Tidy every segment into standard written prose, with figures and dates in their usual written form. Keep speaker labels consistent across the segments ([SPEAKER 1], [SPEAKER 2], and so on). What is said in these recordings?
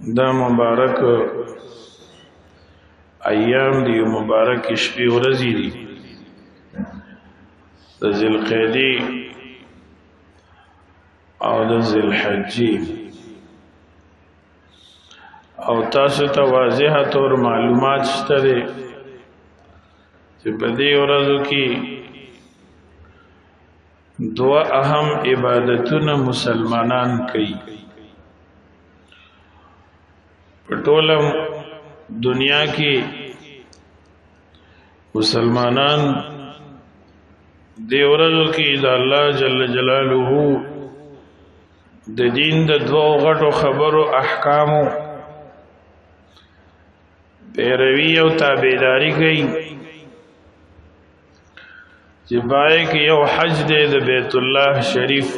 [SPEAKER 1] دا مبارک ایام دی مبارک شپې ورځې دي د ذوالقعدې او د ذوالحجې او تاسو ته واضحه طور معلومات شته دي چې په دې ورځو کې دوه اهم عبادتونه مسلمانان کوي په ټوله دنیا کې مسلمانان دې ورځو کې د الله جل جلاله د دین د دوه غټو خبرو احکامو پیروي او تابعداري کوي چې پای کې یو حج دی د بیت الله شریف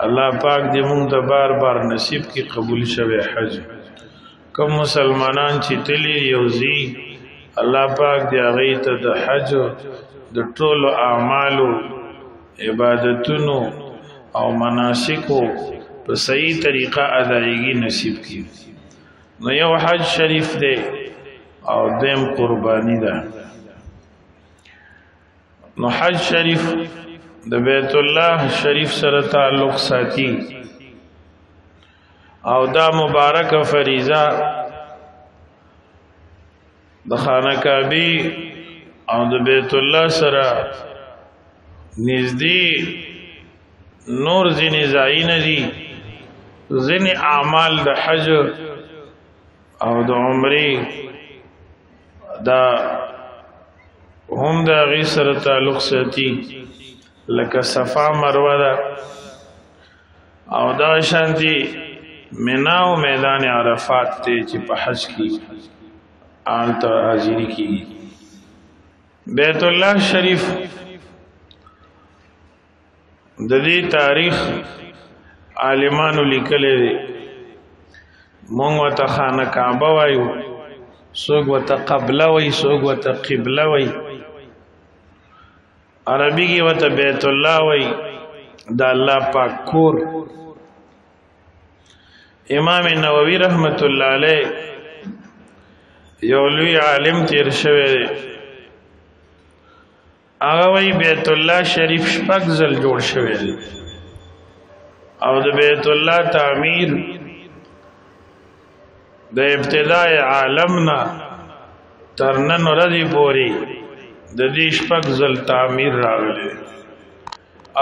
[SPEAKER 1] الله پاک دې موږ ته بار بار نصیب کې قبول شوه حج کوم مسلمانان چې تلی یوزي الله پاک دې هغه ته د حج د ټولو اعمالو عبادتونو او مناسکو په صحیح طریقه ادایګي نصیب کړي نو یو حج شریف دی او دیم قربانی ده نو حج شریف د بیت الله شریف سره تعلق ساتي او دا مبارک فریضه د خانه کعبه او د بیت الله سره نږدې نور ځینې ځایونه دي ځینې اعمال د حج او د عمرې دا هم د هغې سره تعلق ساتي لکه صفا مروه ده او دا شانتي منا او میدان عرفات ته چې په حج کې آلته حاضری کیږي بیت الله شریف د دې تاریخ عالمانو لیکلی دی مونږ ورته خانه کعبه وایو څوک ورته قبله وایي څوک ورته قبله وایي عربي کې ورته بیت الله وایي د الله پاک کور امام نووي رحمت الله علیه یو لوی عالم تیر شوی دی هغه وایي بیت الله شریف شپږ ځل جوړ شوی دی او د بیت الله تعمیر د ابتداء عالمنا تر نن ورځې پورې د دې شپږ ځل تعمیر راغلی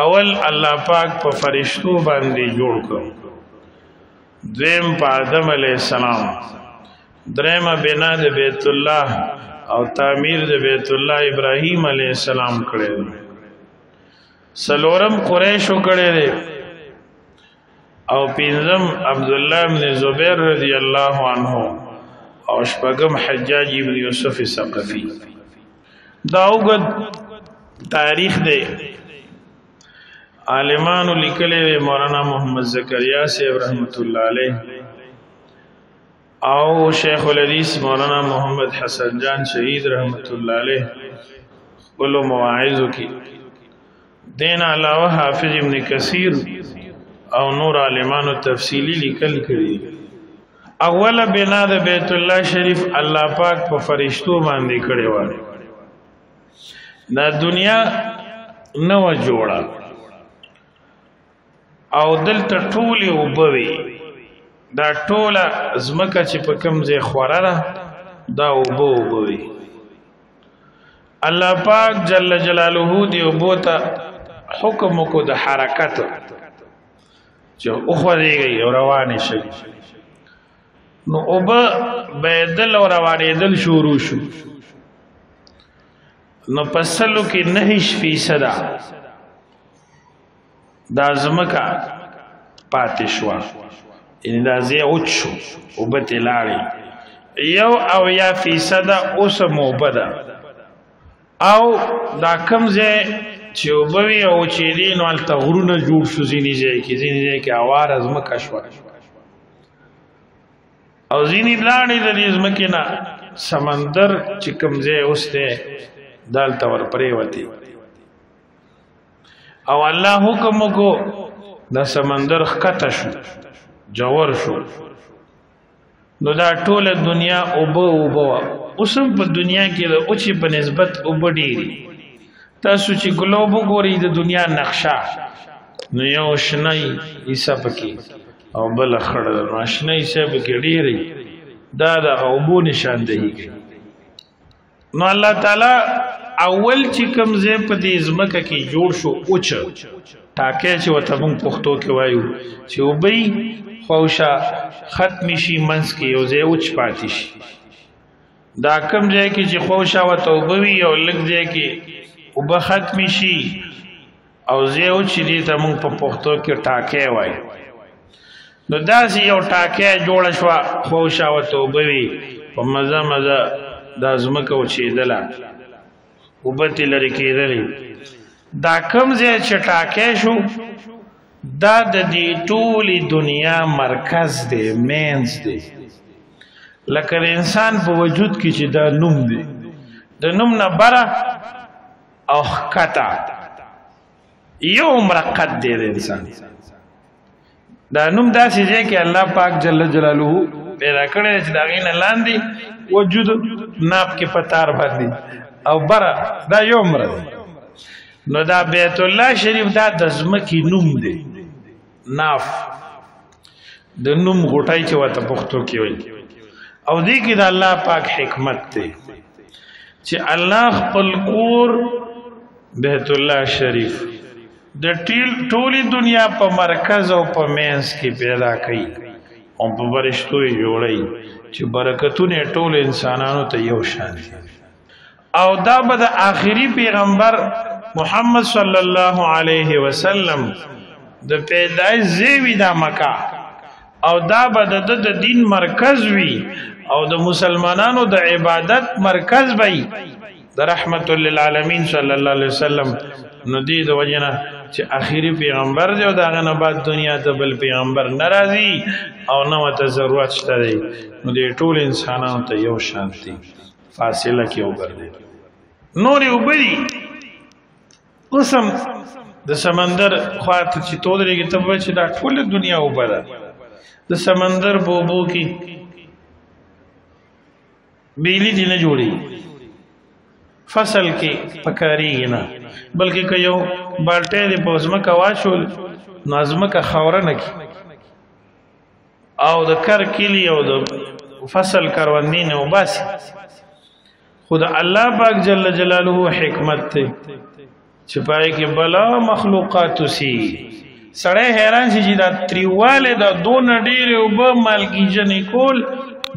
[SPEAKER 1] اول الله پاک په فرشتو باندې جوړ کړ دویم په آدم علیه السلام درېمه بنا د بیت الله او تعمیر د بیت الله ابراهیم علیه السلام کړی څلورم قریشو کړی دی او پنځم عبد الله بن زبیر رضی الله عنه او شپږم حجاج ابن یوسف ثقفی دا اوږد تاریخ دی عالمانو لیکلی دی مولانا محمد زکریا صاحب رحمت الله علیه او شیخ الحدیث مولانا محمد حسن جان شهید رحمت الله علیه خپلو مواعظو کې دین علاوه حافظ ابن کثیر او نور عالمانو تفصیلی لیکل کړي اوله بنا د بیت الله شریف الله پاک په فرشتو باندې کړي و دا دنیا نو جوړه او دلته ټولې وبوي دا ټوله زمکه چې په کوم ځای خوره ده دا وبوي الله پاک جل جلاله دی اوبو ته حکم کو د حرکت چې اوخوږي او روانې شي نو اوبه بدل او روانېدل شروع شو نو پسلو کې 9% دا زمکا پاتې شو ان دا زی اوچو اوبه تلاړي یو او یا فیصد اوس موبده او دا کم ځای چې وبوي او چې دین ول تغرونه جوړ شو ځینې ځای کې اوار ازمکه شو او ځینې لاړې د دې ځمکې نه سمندر چې کم ځای اوس دی دالته ور پرېوتې او الله حکم کو د سمندر ښکته شو جوور شو نو دا ټوله دنیا اوبه اوسم په دنیا کې د اوچې په نسبت اوبه ډېري. تاسو چې ګلوب وګورئ د دنیا نقشه نو یو شنه حصه پکې او بله خړه ده، نو شنه حصه پکې ډېرې دا د اوبو نشاندهي کوي. نو الله تعالی اول چې کوم ځای په دې ځمکه کې جوړ شو اوچه ټاکی چې ورته موږ پښتو کې وایو چې اوبه خوشه ختم شي منځ کې یو ځای اوچ پاتې شي. دا کوم ځای کې چې خوشه ورته اوبه وي او لږ ځای کې اوبه ختم شي او ځای اوچ دې ته موږ په پښتو کې ټاکی وایو. نو داسې یو ټاکی جوړه شوه خوشه ورته اوبه وي په مزه مزه دا ځمکه وچېدله اوبه ترې لرې کېدلې. دا کوم ځای چې ټاکی شو دا د دې ټولې دنیا مرکز دی، مینز دی. لکه د انسان په وجود کې چې دا نوم دی، د نوم نه بره او ښکته یو مرقد دی د انسان. دا نوم داسې ځای کې الله پاک جل جلاله پیدا کړی چې د هغې نه لاندې وجود ناب کې په تار باندې او بره دا یو عمره دی. نو دا بیت الله شریف دا د ځمکې نوم دی، ناف د نوم غوټۍ چې ورته پښتو کې وایي. او دې کې د الله پاک حکمت دی چې الله خپل کور بیت الله شریف د ټولې دنیا په مرکز او په مینځ کې پیدا کړي او په فرشتو یې جوړوي چې برکتونه ټول انسانانو ته یو شان دي. او دا به د آخري پیغمبر محمد صلی الله علیه وسلم د پیدایش ځای وي دا مکه، او دا به د دین مرکز وي او د مسلمانانو د عبادت مرکز وي د رحمت للعالمین صلی الله علیه وسلم. نو دې د وجه نه چې آخري پیغمبر دی او د هغه نه بعد دنیا ته بل پیغمبر نه راځي او نه ورته ضرورت شته دی، نو دې ټول انسانانو ته یو شان دي، فاصله کې وګرځي. نورې اوبه دي اوس هم د سمندر خواته چې تودرېږي ته به چې دا ټوله دنیا اوبه ده. د سمندر په اوبو کې بجلي دې نه جوړېږي، فصل کې پکارېږي نه، بلکې که یو بالټی دې په ځمکه واچول نو ځمکه خاوره نه کړي او د کر کلي او د فصل کروندې نه وباسي. خو د الله پاک جل جلاله حکمت دی چې پای کې بلا مخلوقات سي. سړی حیران شي چې دا تریواله دا دونه ډېرې اوبه مالګیجنې کول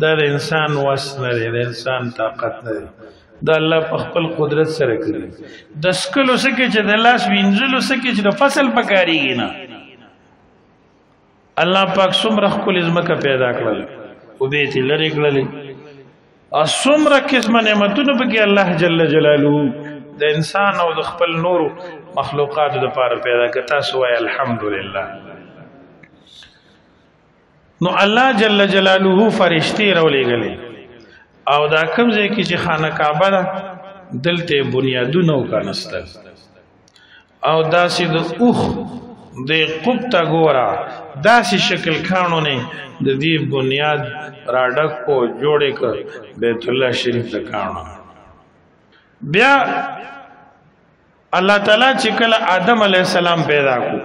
[SPEAKER 1] دا د انسان وس نه دی، د انسان طاقت نه دی، دا الله په خپل قدرت سره کړی. د سکلو سکه چې د لاس وینځلو سکه چې د فصل پکارېږي نه، الله پاک څومره ښکلې ځمکه پیدا کړله، اوبې ترې لرې کړلې، او څومره قسمه نعمتونه پکې الله جل جلاله د انسان او د خپل نورو مخلوقاتو دپاره پیدا کړه. تاسو وایئ الحمدلله. نو الله جل جلاله فرشتې راولېږلې او دا کوم ځای کې چې خانه کعبه ده دلته بنیادونه وکانستل او داسې د اوښ د قب ته ګوره داسې شکل کاڼو نه د دې بنیاد راډک کو جوړې کړ بیت الله شریف د کاڼو. بیا الله تعالی چې کله آدم علیه السلام پیدا کو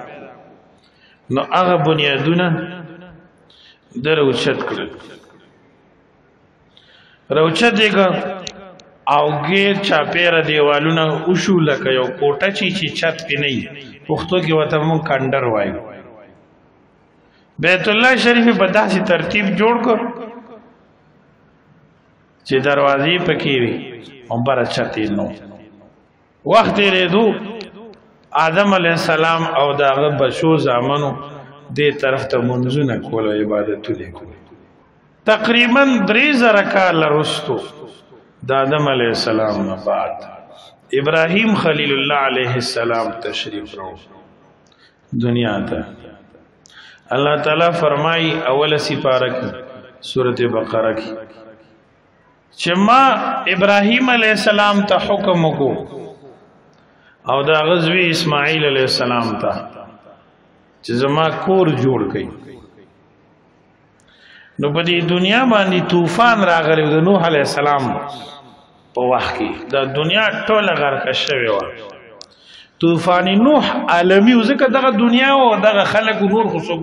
[SPEAKER 1] نو هغه بنیادونه در اوچت کړل، راوچت یې او غیر چاپیره دیوالونه وشو لکه یو کوټه چې چت کې نه وي، پښتو کې ورته موږ کنډر وایو. بیت الله شریف په داسې ترتیب جوړ کړ چې دروازې پکې وي او بره چت یې نو. وخت تېرېدو آدم علیه السلام او د هغه بچو زامنو دې طرف ته منځونه کول او عبادتونه کول. تقریبا 3000 کاله وروستو د آدم علیه السلام نه بعد ابراهیم خلیل الله علیه السلام تشریف راوړ دنیا ته. الله تعالی فرمایي اوله سپاره کې سورۃ بقره کې چې ما ابراهیم علیه السلام ته حکم وکړو او دا غزوی اسماعیل علیہ السلام تا چې زما کور جوړ کړي. نو په دې دنیا باندې طوفان راغلی د نوح علیه السلام په وخت کې د دنیا ټوله غرقه شوې وه طوفان نوح عالمي و ځکه دغه دنیا او دغه خلک نور خو څوک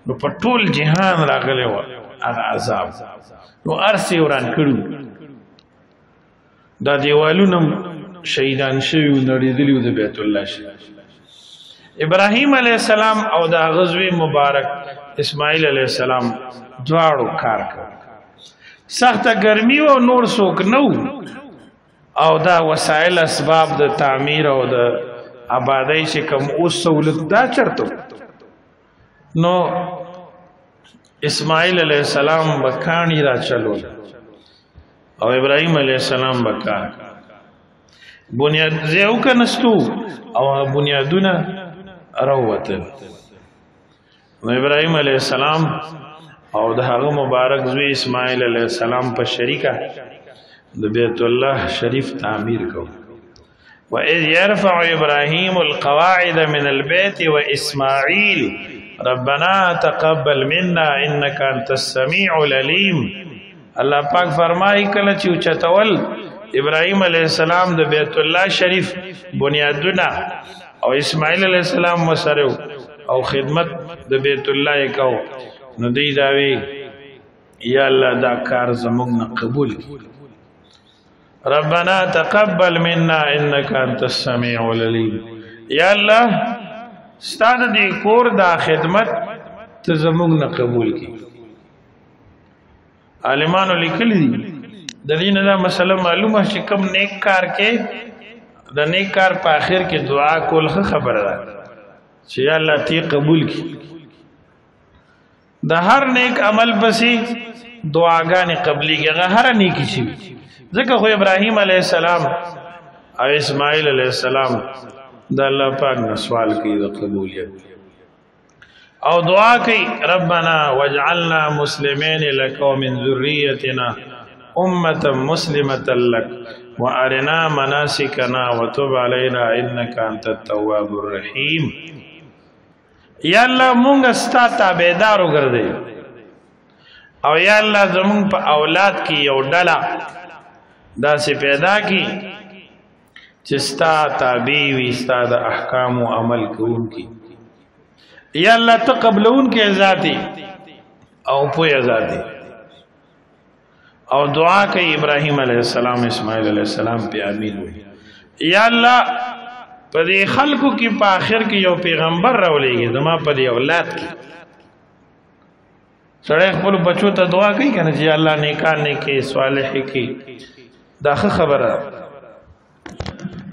[SPEAKER 1] نو په ټول جهان راغلی وه هغه عذاب نو هر څه یې وران کړي دا دیوالونه شهیدان شوي و نړېدلي و د بیت الله شریف ابراهیم علیه السلام او د هغه زوی مبارک اسماعیل علیه السلام دواړو کار کړ سخته ګرمي و نور څوک نه او دا وسایل اسباب د تعمیر او د آبادی چې کوم اوس سہولت دا چرته نو اسماعیل علیہ السلام بکانی را چلول او ابراهیم علیہ السلام بکان بنیاد زیو کنستو او بنیادونه راوتل نو ابراهیم علیہ السلام او د هغه مبارک زوی اسماعیل علیہ السلام په شریکه د بیت الله شریف تعمیر کو وَإِذْ يَرْفَعُ إِبْرَاهِيمُ الْقَوَاعِدَ مِنَ الْبَيْتِ وَإِسْمَاعِيلُ رَبَّنَا تَقَبَّلْ مِنَّا إِنَّكَ أَنْتَ السَّمِيعُ الْعَلِيمُ الله پاک فرمایي کله چې اوچتول ابراهیم علیه السلام د بیت الله شریف بنیادونه او اسماعیل علیه السلام وسره او خدمت د بیت الله کو نو دی داوی یا الله دا کار زموږ نه قبول کړي ربنا تقبل منا انك انت السميع العليم یا الله ستاسو د کور دا خدمت ته زموږ نه قبول کړي عالمانو لیکلي دي د دې نه دا مسله معلومه چې کوم نیک کار کې د نیک کار په آخر کې دعا کول خبره ده چې یا الله تی قبول کړي د هر نیک عمل پسې دعاګانې قبليږي هر نیکی شي ځکه خو ابراهیم علیه السلام او اسماعیل علیه السلام د الله پاک نه سوال کوي د قبولیت او دعا کوي ربنا واجعلنا مسلمين لك ومن ذريتنا امه مسلمه لك وارنا مناسكنا وتب علينا انك انت التواب الرحيم یا الله مونږ ستا تابعدار وګرځي او یا الله زمونږ په اولاد کې یو ډله دا سے پیدا کی چستا تابع وی ستا د احکام او عمل کوون کی یا الله تقبلون کې ذاتی او په ذاتی او دعا کوي ابراهیم علیه السلام اسماعیل علیه السلام په امین وي یا الله په دې خلکو کې په آخر کې یو پیغمبر راولېږي زما په دې اولاد کې سړی خپل بچو ته دعا کوي کنه چې الله نیکان نیکي صالح کی دا خبره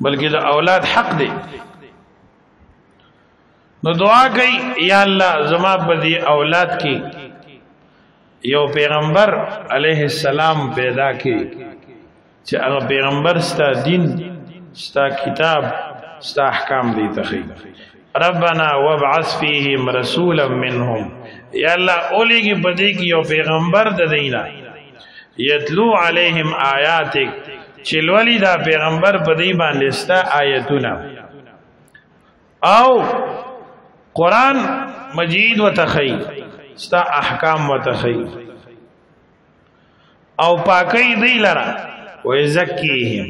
[SPEAKER 1] بلکې د اولاد حق دی نو دعا کوي یا الله زما په دې اولاد کې یو پیغمبر علیه السلام پیدا کړي چې هغه پیغمبر ستا دین ستا کتاب ستا احکام دی تخي ربنا وابعث فيهم رسولا منهم یا الله اولیږي په دې کې یو پیغمبر د دینه یتلو علیہم آیاتک چلولی دا پیغمبر په دې باندې ستا آیتونه او قرآن مجید و تخی ستا احکام و تخی او پاکی دی لرا و ازکیهم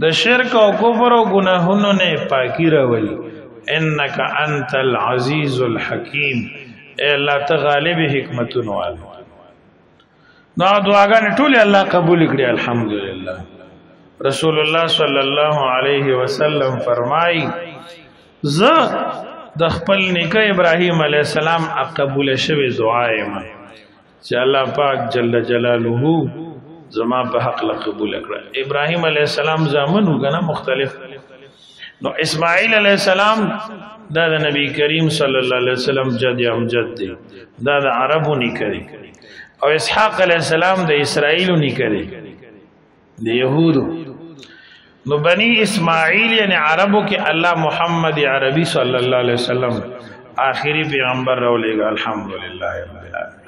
[SPEAKER 1] د شرک او کفر او گناهونو نه پاکی راولی انک انت العزیز الحکیم اے اللہ تغالب حکمتون والا نا دعاګانې ټول الله قبول کړي الحمدلله رسول الله صلی الله علیه وسلم فرمای ز د خپل نیکه ابراهیم علیه السلام قبول شوی دعای ما چې الله پاک جل جلاله زما په حق لا قبول کړه ابراهیم علیه السلام زامن وګنه مختلف نو اسماعیل علیه السلام دا د نبی کریم صلی الله علیه وسلم جد امجد دی دا د عربو نکړي او اسحاق علیہ السلام د اسرائیل نکړي د يهودو نو بنی اسماعیل یعنی عربو کې الله محمد عربی صلی الله علیه وسلم آخری پیغمبر راولېګا الحمدلله رب العالمین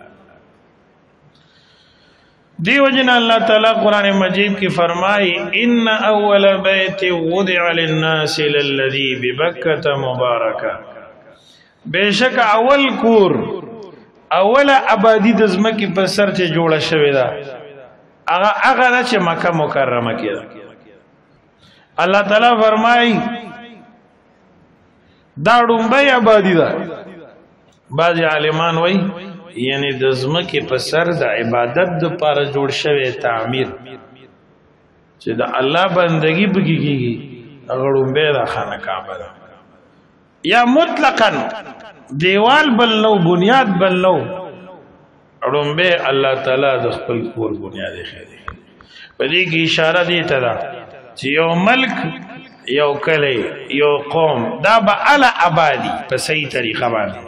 [SPEAKER 1] دیو جن الله تعالی قران مجید کې فرمایي ان اول بیت وضع للناس للذي ببکة مبارکہ بیشک اول کور اوله آبادی د ځمکې په سر چې جوړه شوې ده هغه ده چې مکه مکرمه کې ده. الله تعالی فرمایي دا ډومبۍ آبادی ده. بعض عالمان وایي یعنی د ځمکې په سر د عبادت دپاره جوړ شوی تعمیر چې د الله بندګي پکې کېږي هغه ډومبۍ ده خانه کعبه ده. یا مطلقاً دیوال بل نو بنیاد بل نو ډومبۍ الله تعالی د خپل کور بنیاد ایښی. په دې کې اشاره دې ته ده چې یو ملک یو کلی یو قوم دا به اله آبادي په صحیح طریقه باندې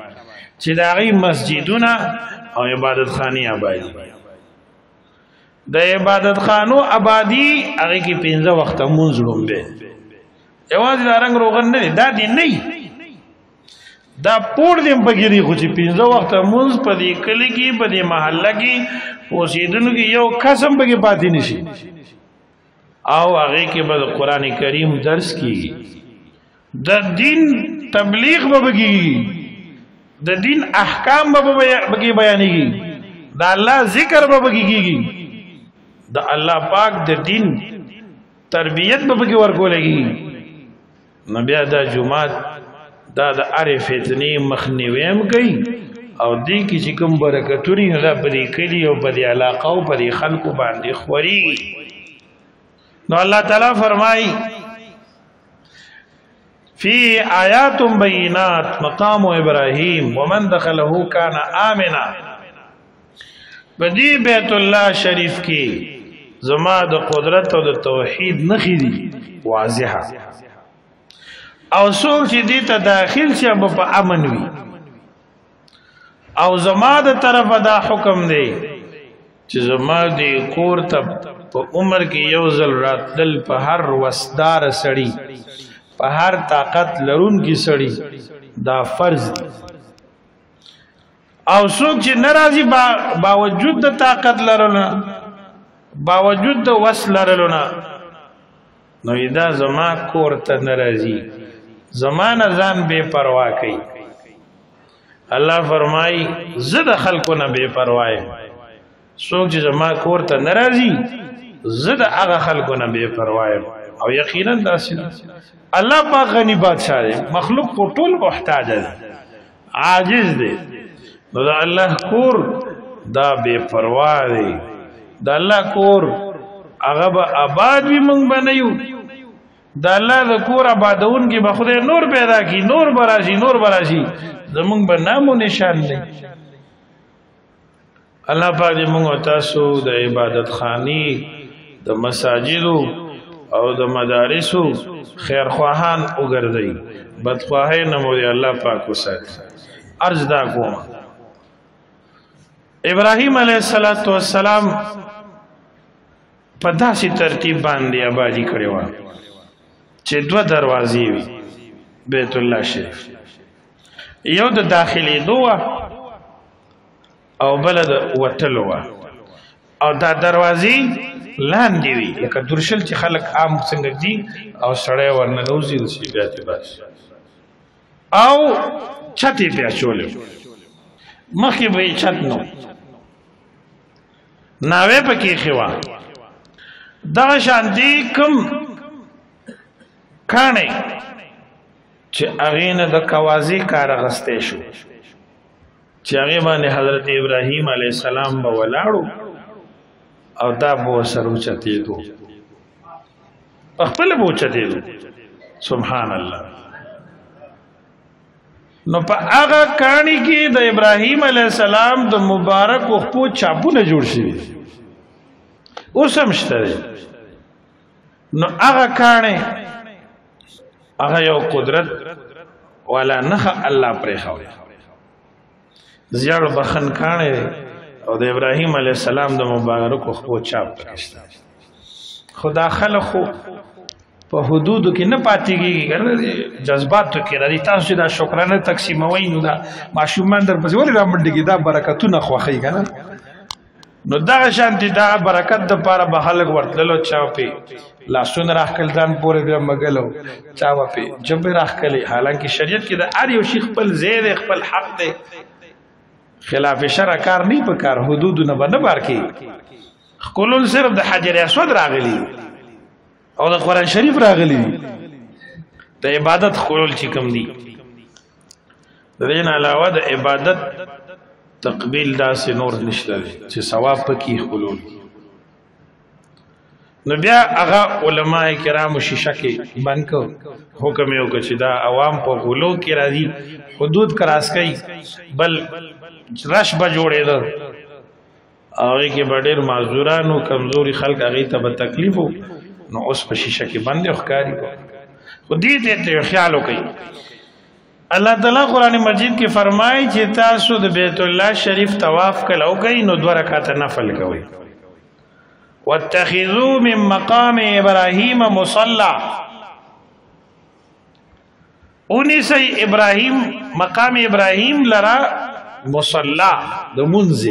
[SPEAKER 1] چې د هغې مسجدونه او عبادت خانې آبادي. د عبادت خانو آبادي هغې کې 15 وخته مونځ ډومبۍ یوازې دا رنګ روغن نه دی دا دې نه دا پور دې پکې دی خو چې 15 وخته مونځ په دې کلي کې په دې محله کې اوسېدونکو کې یو کس هم پکې پاتې نه شي او هغې کې به د قرآن کریم درس کېږي د دین تبلیغ به کېږي د دین احکام به پکې بیانېږي د الله ذکر به پکې کېږي د الله پاک د دین تربیت به پکې ورکولی. نو بیا دا جومات دا د هرې فتنې مخنیوی هم کوي او دې کې چې کوم برکتونه نو دا په دې کلي او په دې علاقه او په دې خلکو باندې خورېږي. نو الله تعالی فرمایي فی آیات بینات مقام ابراهیم ومن دخله کان آمنا. په دې بیت الله شریف کې زما د قدرت او د توحید نښې دي واضحه او څوک چې دې ته داخل شي به په امن وي او زما د طرفه دا حکم دی چې زما دې کور ته په عمر کې یو ځل راتلل په هر وسدار سړي په هر طاقت لرونکي سړي دا فرض دی او څوک چې ناراضي باوجود د طاقت لرلو باوجود د وس لرلو نه نو دا زما کور ته ناراضي زما نه ځان بے پروا کوي. الله فرمایي زه د خلکو نه بے پروا یم څوک چې زما کور ته ناراضي زه د هغه خلکو نه بے پروا یم او یقینا داسې الله پاک غني بادشاہ دی مخلوق په ټول محتاج دی عاجز دی نو د الله کور دا بے پروا دی د الله کور هغه به آباد وي موږ به نه یو د الله د کور آبادون کې به خدای نور پیدا کړي نور به راشي نور به راشي زمونږ به نام و نشان دی. الله پاک دې موږ تاسو د عبادت خانې د مساجدو او د مدارسو خیرخواهان وګرځئ بدخواهۍ نه مو الله پاک وساتي. عرض دا کوم ابراهیم علیه السلام په داسې ترتیب باندې آبادي کړې وه چې 2 دروازې وي بیت الله شریف یو د داخلېدو وه او بله د وتلو وه او دا دروازې لاندې وي لکه درشل چې خلک عام څنګه دي او سړی ورننوځي داسې بیا ترې باسي او چت یې پې اچولی مخکې به یې چت نه ناوې پکې ایښې وه دغه شانتي کوم کاڼی چې هغې نه د کوازې کار اخیستی شو چې هغې باندې حضرت ابراهیم علیه السلام به ولاړو او دا به ورسره اوچتېدو پخپله به اوچتېدو سبحان الله. نو په هغه کاڼي کې د ابراهیم علیه السلام د مبارک خپو چاپونه جوړ شوي اوس هم شته دی. نو هغه کاڼی هغه یو قدرت والا نښه الله پرېښوی زیړ بخن کاڼی دی او د ابراهیم علیه السلام د مبارکو خپو چاپ پکې شته خو دا خلک خو په حدودو کې نه پاتې کېږي جذباتو کې راځي تاسو چې دا شکرانه تقسیموئ نو دا ماشومان درپسې ولې رامنډه کېږي دا برکتونه خوښوي که نه نو دغه شانتې دا برکت دپاره به خلک ورتللو چا پې لاسونه راښکل ځان پورې بیا مګلو چا به پې ژبې راښکلې حالانکې شریعت کې د هر یو شي خپل ځای دی خپل حق دی خلاف شرع کار نه په کار حدودونه باندې بار کې خلل صرف د حجر اسود راغلی او د قران شریف راغلی د عبادت خلل چې کم دي د دین علاوه د عبادت تقبیل داسې نور نشته چې ثواب پکې خلل نو بیا هغه علماء کرام شیشه کې بند کو حکم یو چې دا عوام په غلو کې راځي حدود کراس کوي بل رش به جوړېده هغه کې به ډېر معذورانو کمزوري خلک هغې ته به تکلیف نو اوس په شیشه کې بند دی ښکاري خو دې ته خیال وکړئ الله تعالی قرآن مجید کې فرمایي چې تاسو د بیت الله شریف طواف کله وکئ نو 2 رکعاته نفل کوئ واتخذوا من مقام ابراهیم مصلى اونیسی ابراهیم مقام ابراهیم لرا مصلا د منځ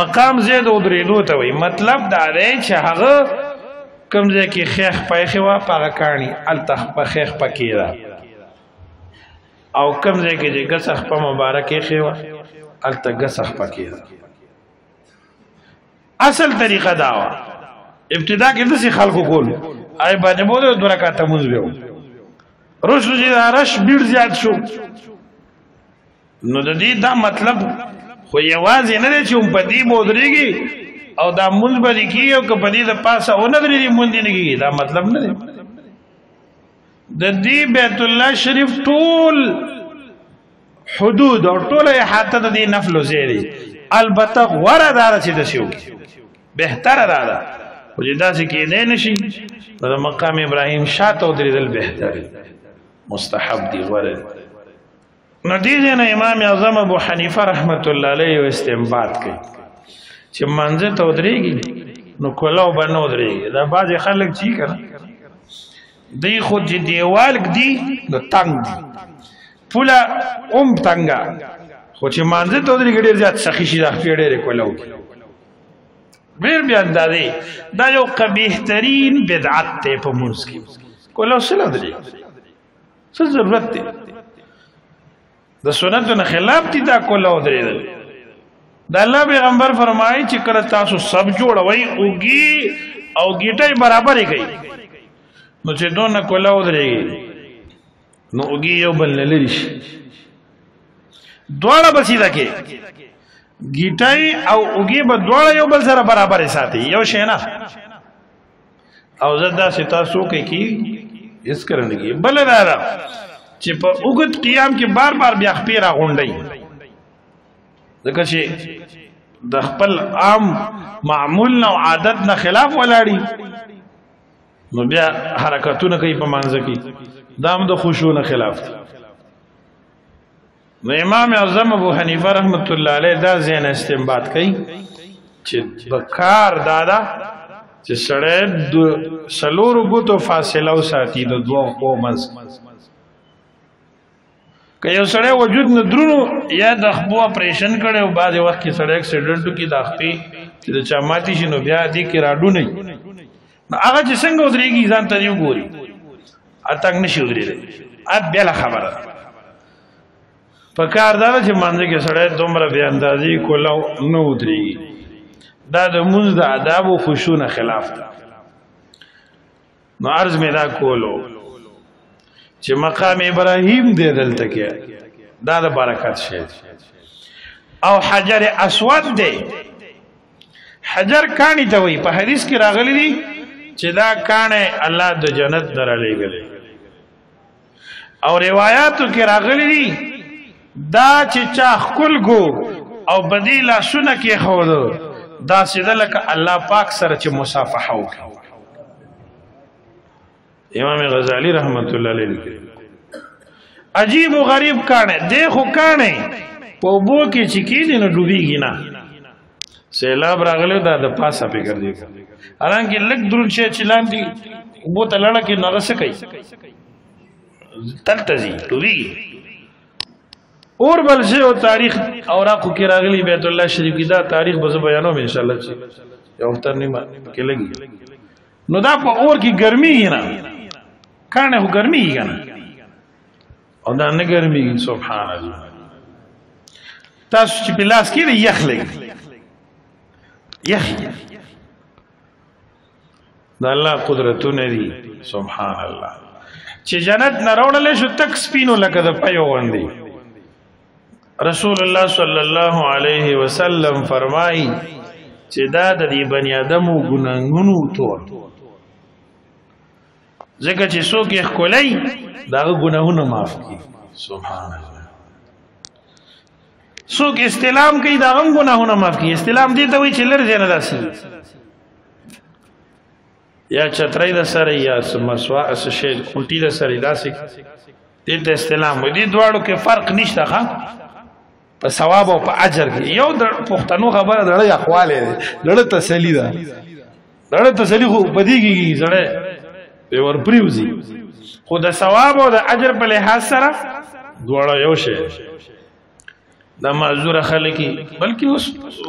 [SPEAKER 1] مقام زید او درېدو ته وي مطلب دا دی چې هغه کوم ځای کې خیخ پایخه وا پاغه کانی التخ په خیخ پکې را او کوم ځای کې چې غسخ په مبارکه خیوا الته غسخ پکې را اصل طریقه دا وا ابتدا کې د خلکو کول آی باندې بوله 2 رکعات مونږ ویو رسول الله رش ډیر زیات شو نو د دې دا مطلب خو یوازې نه دی چې په دې مودريږي او دا مونږ به کیږي او په دې د پاسه او نه درې مونږ نه کیږي دا مطلب نه دی د دې بیت الله شریف ټول حدود او ټول احاطه د دې نفل زیری البته غوړه دار چې د شو بهتره ده خو چې داسې کېدی نشي د مقام ابراهیم شاته ودرېدل بهتر مستحب دی غوره نو دې نه امام اعظم ابو حنیفه رحمت الله علیه استنباط کوي چې منځ ته ودرېږي نو کلاو باندې ودرېږي دا بعض خلک چی کړه دی خود چې دیوال دی نو تنگ دی پوله تنگا خو چې منځ ته ودرېږي ډېر زیات سخی شي دا ډېر کلاو ډېر بیا اندازې دا یو قبیح ترین بدعت دی په منځ کې کلاو سره ودرېږي څه ضرورت دی د سنتو نه خلاف دي دا کلاو ودرېدل د الله پیغمبر فرمایي چې کله تاسو سب جوړوي اوږي او ګیټي برابرې کوي نو چې دونه کلاو ودرېږي نو اوږي یو بل نه لري شي دواړه به سیده کې ګیټي او اوږي به دواړه یو بل سره برابرې ساتي یو شی نه او زه داسې تاسو کوي کې اس کرنګي بل دا چې په اوږد قیام کې بار بار بیا خپې راغونډي ځکه چې د خپل عام معمول نه عادت نه خلاف ولاړی نو بیا حرکتونه کوي په منځ کې دا هم د خشوع نه خلاف نو امام اعظم ابو حنیفه رحمت الله علیه دا ذهن استنباط کوي چې بکار دادا چې سړی د څلورو ګوتو فاصله وساتي د دوه خوا منځ که یو سړی وجود نه درونو یا د خپو اپریشن کړي او بعضې وخت کې سړی اکسیډنټ وکړي د خپې چې د چا ماتې شي نو بیا دې کې راډونی نو هغه چې څنګه ودرېږي ځان ته یې وګوري اتنګ نشي ودرېدی بېله خبره ده په کار دا ده چې منځ کې سړی دومره بې اندازې کلاو نه ودرېږي دا د مونځ د آداب و خشوع نه خلاف ده نو عرض مې دا کولو چې مقام ابراهیم دی دلته کې دا د برکت شی او حجر اسود دی حجر کانی ته وي په حدیث کې راغلی دی چې دا کانه الله د جنت درلېږي او روایتو کې راغلی دی دا چې چا خپل ګو او بدیلا سونه کې خو دا سیده لکه الله پاک سره چې مصافحه وکړي امام غزالی رحمت الله علیه عجیب و غریب کانے دیکھو کانے په بو کې چې کېږي نو ډوبېږي نه سیلاب راغلی دا د پاسه پې ګرځي حالانکه لږ دروند شی چې لاندې اوبو ته لړه کې نغه څه کوي تلته ځي ډوبېږي اور بل شی او تاریخ اوراقو کې راغلی بیت الله شریف کې دا تاریخ به زه بیانوم انشاءالله چې یو وخت نیمه کې لګي نو دا په اور کې ګرمېږي نه کاڼه خو ګرمېږي که نه او دا نه ګرمېږي سبحان الله تاسو چې په لاس کې یخ لګي یخ د الله قدرتونه دي سبحان الله چې جنت نه راوړل شو تک سپینو لکه د پيو غوندي رسول الله صلی الله علیه وسلم فرمایي چې دا د دې بنی آدمو ګناهونو ټول ځکه چې څوک یې ښکلی دغه ګناهونه معاف کړي سبحان الله څوک استلام کوي دغه ګناهونه معاف کړي استلام دې ته وایي چې لرې نه داسې یا چترۍ د سره یا مسوا اس شی کونټي د سره داسې دې ته استلام وایي دې دواړو کې فرق نشته ښه په ثواب او په اجر کې یو د پښتنو خبره دړه اقواله دړه تسلی ده دړه تسلی خو بدیږي زړه په ور پریوزي خو د ثواب او د اجر په لحاظ سره دواړه یو شی دا معذور خلک بلکې اوس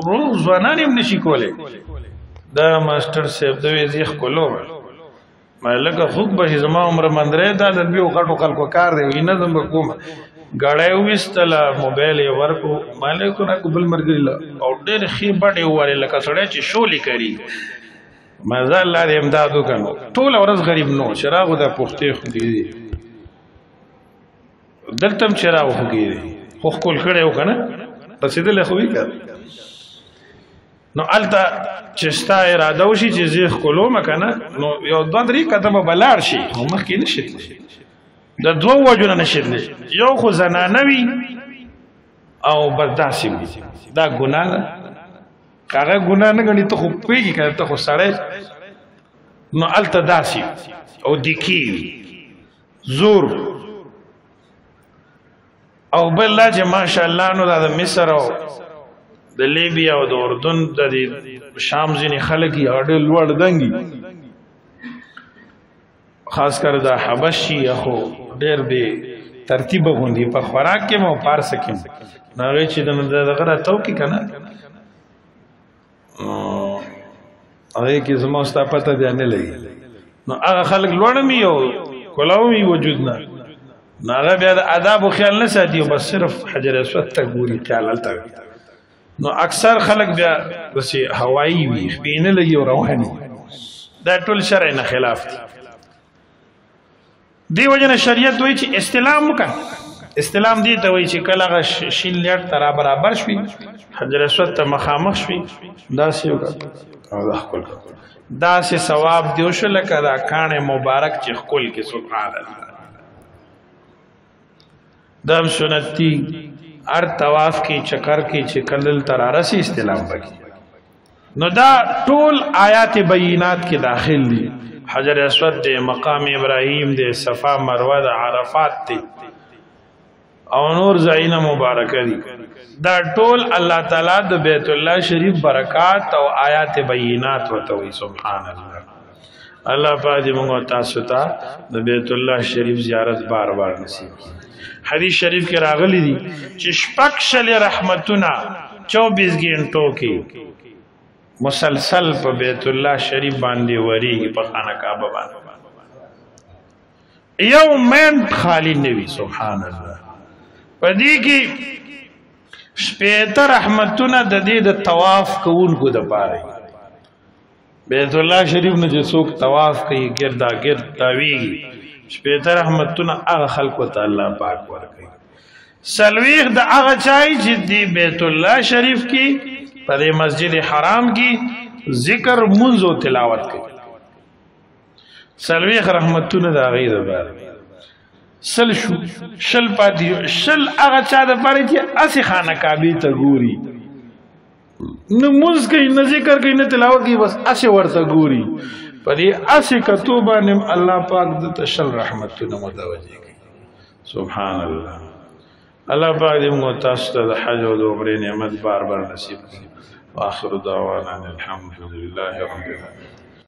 [SPEAKER 1] روز ځوانان هم نشي کولای دا ماستر صاحب د ویزیخ کولو ما لکه خوب به زما عمر مندره دا د بیو غټو خلکو کار دی نه زم کوم غړای وستله موبایل یې ورکو مالکو نه قبل مرګ او ډېر خې بډې وره لکه سړی چې شولې کوي مزه الله دې امداد وکړو ټول ورځ غریب نو چراغ د پختې خو دې دلته چراغ خو کې خو کول کړو کنه رسیدل خو وی کړ نو الته چې ستا اراده وشي چې زیخ کولو مکنه نو یو دوه درې قدمه بلار شي نو مخکې نشي د دوه وجونه نشي یو خو زنانوي او برداشت دا ګناه ده هغه ګناه نه غني ته خو پیږي کنه ته خو سړی نو الته داسي او دکی زور او بل لا چې ماشاء الله نو د مصر او د لیبیا او د اردن د شام ځینې خلک یې اړ لوړ دنګي خاص کر د حبشي خو ډېر به ترتیب غوندي په خوراک کې مو پار سکیم ناغه چې دغه راتاو کې کنه هغه کې زموږ ستا پته دی نه لګي نو هغه خلک لوړ مې یو کولاو می وجود نه ناغه بیا د آداب او خیال نه ساتي بس صرف حجر اسود ته ګوري خیال الته نو اکثر خلک بیا بس هوایی وي خپینه لګي او روحاني دا ټول شرع نه خلاف دی وجنه شریعت دوی چې استلام وکړه استلام دی ته وایي چې کله غ شیل لړ تر برابر شوي حجر اسود ته مخامخ شوي دا سی وکړه الله خپل دا سی ثواب دی وشو لکه دا کانه مبارک چې خپل کې سبحان الله دم سنتی ار طواف کې چکر کې چې کلل ترارسی استلام وکړي نو دا ټول آیات بینات کې داخل دي حجر اسود دے مقام ابراہیم دے صفا مروہ دا عرفات دے او نور زعین مبارک دی دا ټول اللہ تعالی دا بیت اللہ شریف برکات او آیات بینات وتوی سبحان اللہ اللہ پاک دی منگو تاسوتا دا بیت اللہ شریف زیارت بار بار نصیب حدیث شریف کے راغلی دی چشپک شل رحمتنا 24 گھنٹوں کی مسلسل په بیت الله شریف باندې وریږي په خانه کعبه باندې یو منټ خالی نوي سبحان الله په دې کې شپېته رحمتونه د دې د طواف کوونکو د پاره بیت الله شریف نه چې څوک طواف کوي ګردا ګرد تاویږي شپېته رحمتونه هغه خلکو ته الله پاک ورکوي سلويخ د هغه چای چې دی بیت الله شریف کې پر مسجد حرام کی ذکر منځ او تلاوت کوي سلويخ رحمتونه دا غیر بار سل شو شل پاتې شل هغه چا د پاره چې اسی خانه کعبه ته ګوري نو منځ کوي نه ذکر کوي نه تلاوت کوي بس اسی ورته ګوري پدې اسی کتوبه نم الله پاک د شل رحمتونه متوجه کوي سبحان الله الله پاک دې موږ تاسو ته د حج او د عمرې نعمت بار بار نصیب کړي واخر دعوانا الحمد لله رب العالمين